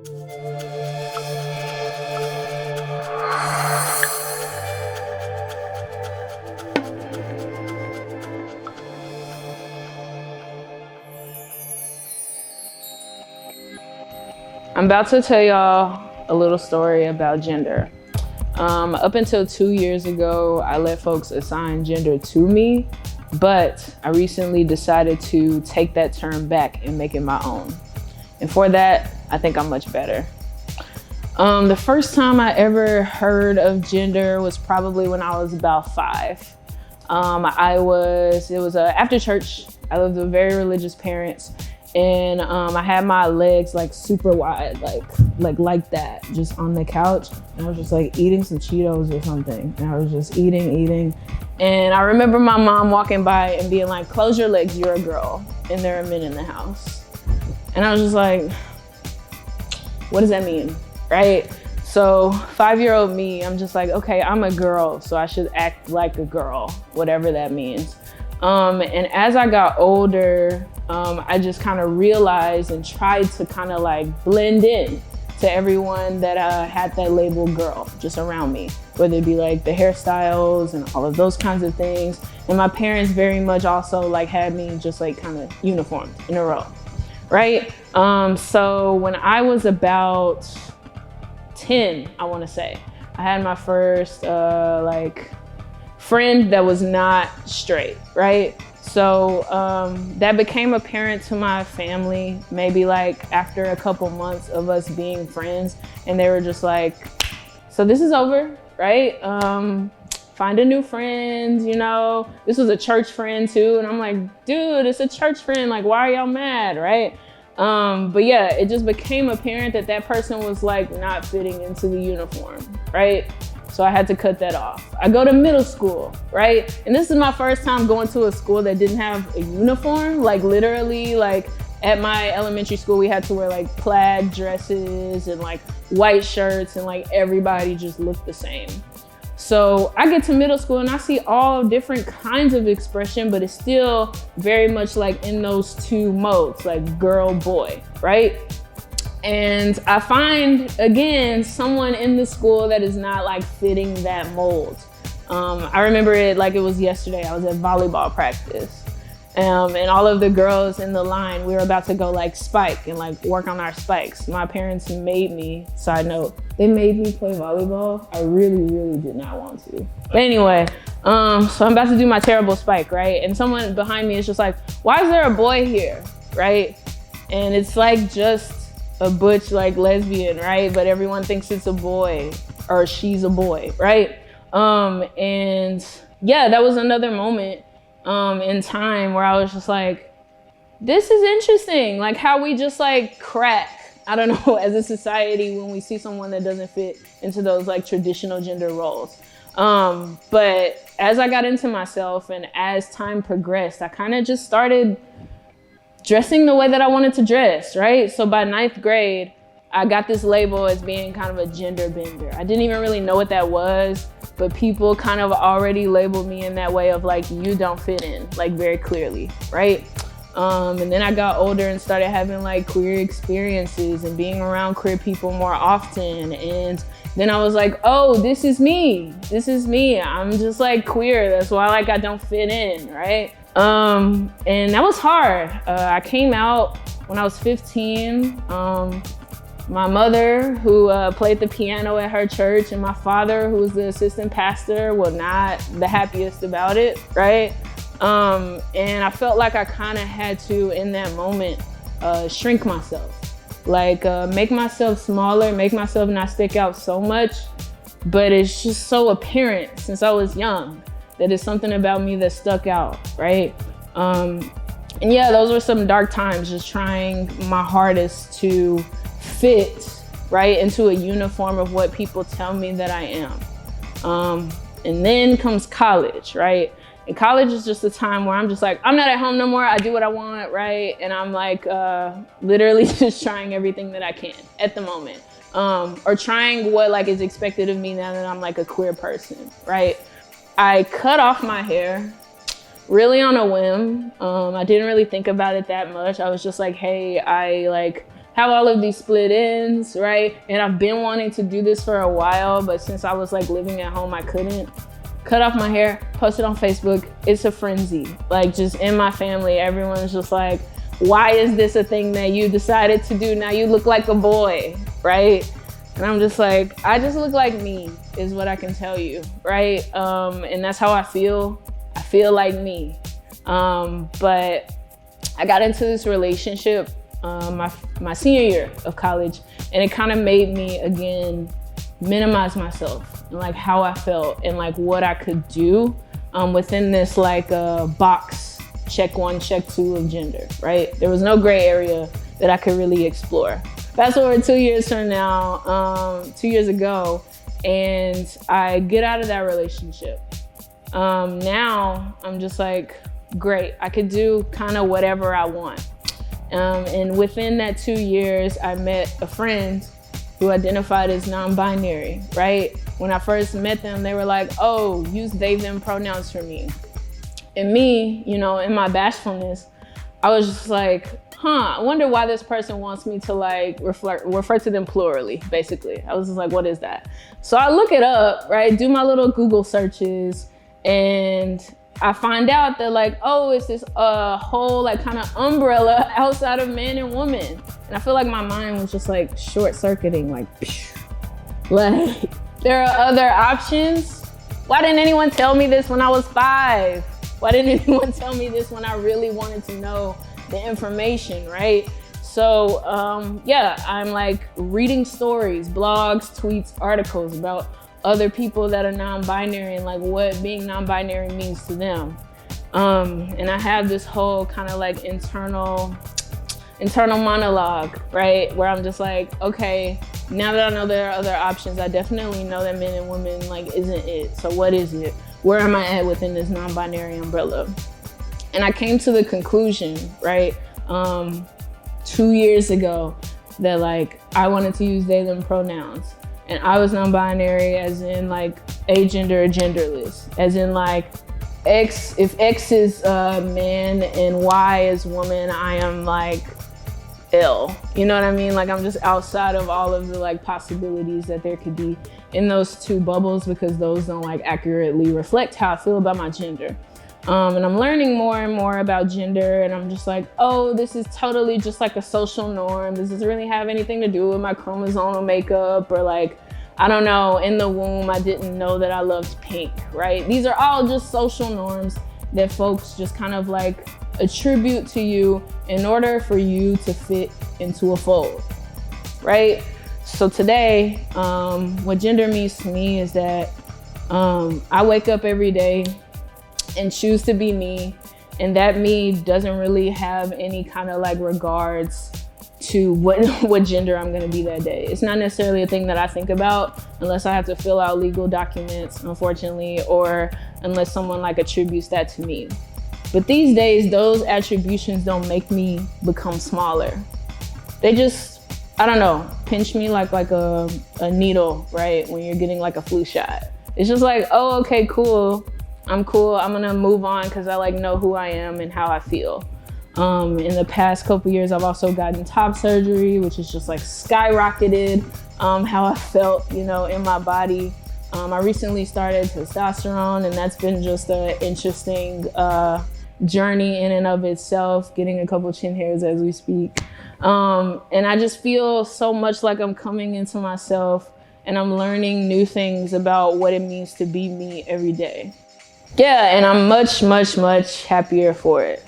I'm about to tell y'all a little story about gender. Up until 2 years ago, I let folks assign gender to me, but I recently decided to take that term back and make it my own. And for that, I think I'm much better. The first time I ever heard of gender was probably when I was about 5. It was after church. I lived with very religious parents, and I had my legs like super wide, like that, just on the couch. And I was just like eating some Cheetos or something. And I was just eating. And I remember my mom walking by and being like, "Close your legs, you're a girl, and there are men in the house." And I was just like, what does that mean, right? So 5-year-old me, I'm just like, okay, I'm a girl, so I should act like a girl, whatever that means. And as I got older, I just kind of realized and tried to kind of like blend in to everyone that had that label girl just around me, whether it be like the hairstyles and all of those kinds of things. And my parents very much also like had me just like kind of uniformed in a row, right? So when I was about 10, I want to say, I had my first friend that was not straight, right? So that became apparent to my family maybe like after a couple months of us being friends, and they were just like, so this is over, right? Find a new friend, you know? This was a church friend too, and I'm like, dude, it's a church friend, like why are y'all mad, right? But yeah, it just became apparent that that person was like not fitting into the uniform, right? So I had to cut that off. I go to middle school, right? And this is my first time going to a school that didn't have a uniform. Like literally, like at my elementary school, we had to wear like plaid dresses and like white shirts, and like everybody just looked the same. So I get to middle school and I see all different kinds of expression, but it's still very much like in those two modes, like girl, boy, right? And I find, again, someone in the school that is not like fitting that mold. I remember it like it was yesterday. I was at volleyball practice. And all of the girls in the line, we were about to go like spike and like work on our spikes. My parents made me, side note, they made me play volleyball. I really, really did not want to. But anyway, so I'm about to do my terrible spike, right? And someone behind me is just like, why is there a boy here, right? And it's like just a butch like lesbian, right? But everyone thinks it's a boy or she's a boy, right? And yeah, that was another moment in time where I was just like, this is interesting, like how we just like crack, I don't know, as a society when we see someone that doesn't fit into those like traditional gender roles. But as I got into myself and as time progressed, I kind of just started dressing the way that I wanted to dress, right? So by 9th grade, I got this label as being kind of a gender bender. I didn't even really know what that was, but people kind of already labeled me in that way of like, you don't fit in, like very clearly, right? And then I got older and started having like queer experiences and being around queer people more often. And then I was like, oh, this is me. This is me. I'm just like queer. That's why like I don't fit in, right? And that was hard. I came out when I was 15. My mother, who played the piano at her church, and my father, who was the assistant pastor, were not the happiest about it, right? And I felt like I kind of had to, in that moment, shrink myself. Like, make myself smaller, make myself not stick out so much. But it's just so apparent since I was young that it's something about me that stuck out, right? And yeah, those were some dark times, just trying my hardest to fit, right, into a uniform of what people tell me that I am. And then comes college, right? And college is just a time where I'm just like, I'm not at home no more. I do what I want, right? And I'm like literally just trying everything that I can at the moment. Or trying what like is expected of me now that I'm like a queer person, right? I cut off my hair really on a whim. I didn't really think about it that much. I was just like, hey, I like have all of these split ends, right? And I've been wanting to do this for a while, but since I was like living at home, I couldn't. Cut off my hair, post it on Facebook. It's a frenzy. Like, just in my family, everyone's just like, why is this a thing that you decided to do? Now you look like a boy, right? And I'm just like, I just look like me, is what I can tell you, right? And that's how I feel. I feel like me. But I got into this relationship my senior year of college, and it kind of made me, again, minimize myself and like how I felt and like what I could do within this like box, check 1, check 2 of gender, right? There was no gray area that I could really explore. Fast forward 2 years from now, 2 years ago, and I get out of that relationship. Now I'm just like, great, I could do kind of whatever I want. And within that 2 years, I met a friend who identified as non-binary, right? When I first met them, they were like, oh, use they, them pronouns for me. And me, you know, in my bashfulness, I was just like, I wonder why this person wants me to like refer to them plurally, basically. I was just like, what is that? So I look it up, right? Do my little Google searches, and I find out that like, oh, it's this whole like kind of umbrella outside of man and woman. And I feel like my mind was just like short circuiting, like there are other options. Why didn't anyone tell me this when I was 5? Why didn't anyone tell me this when I really wanted to know the information, right? So yeah, I'm like reading stories, blogs, tweets, articles about other people that are non-binary and like what being non-binary means to them. And I have this whole kind of like internal monologue, right? Where I'm just like, okay, now that I know there are other options, I definitely know that men and women like isn't it. So what is it? Where am I at within this non-binary umbrella? And I came to the conclusion, right, 2 years ago that like I wanted to use they, them pronouns. And I was non-binary as in like agender or genderless, as in like X, if X is man and Y is woman, I am like L. You know what I mean? Like I'm just outside of all of the like possibilities that there could be in those two bubbles, because those don't like accurately reflect how I feel about my gender. And I'm learning more and more about gender, and I'm just like, oh, this is totally just like a social norm. This doesn't really have anything to do with my chromosomal makeup, or like, I don't know, in the womb, I didn't know that I loved pink, right? These are all just social norms that folks just kind of like attribute to you in order for you to fit into a fold, right? So today, what gender means to me is that I wake up every day and choose to be me, and that me doesn't really have any kind of like regards to what gender I'm gonna be that day. It's not necessarily a thing that I think about unless I have to fill out legal documents, unfortunately, or unless someone like attributes that to me. But these days, those attributions don't make me become smaller. They just, I don't know, pinch me like a needle, right? When you're getting like a flu shot. It's just like, oh, okay, cool. I'm cool, I'm gonna move on because I like know who I am and how I feel. In the past couple years, I've also gotten top surgery, which is just like skyrocketed how I felt, you know, in my body. I recently started testosterone, and that's been just an interesting journey in and of itself, getting a couple chin hairs as we speak. And I just feel so much like I'm coming into myself, and I'm learning new things about what it means to be me every day. Yeah, and I'm much, much, much happier for it.